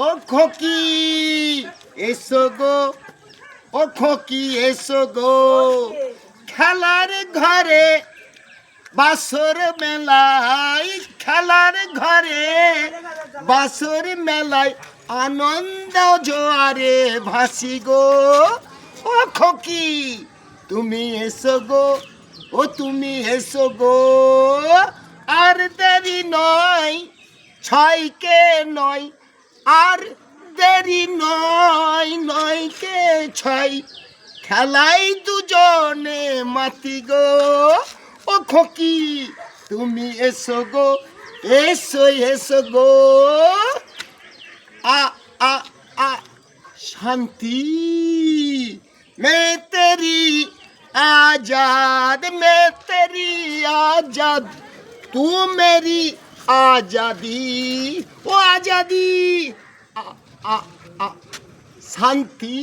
ও খোকি এসো গো, ও খোকি এসো গো, খেলার ঘরে বাসর মেলায়, খেলার ঘরে বাসর মেলায় আনন্দ জোয়ারে ভাসি গো। ও খোকি তুমি এসো গো, ও তুমি এসো গো, আর দেরি নয়, ছয়কে নয়, আর দেরি নয়, নয়কে ছয়, খেলাই দুজনে মাতি গো। ও খোকি তুমি এসো গো, এসো এসো গো। আ আ আ শান্তি मैं तेरी आजाद, मैं तेरी आजाद, तू मेरी आजादी, ओ आजादी आ, आ, आ, शांति।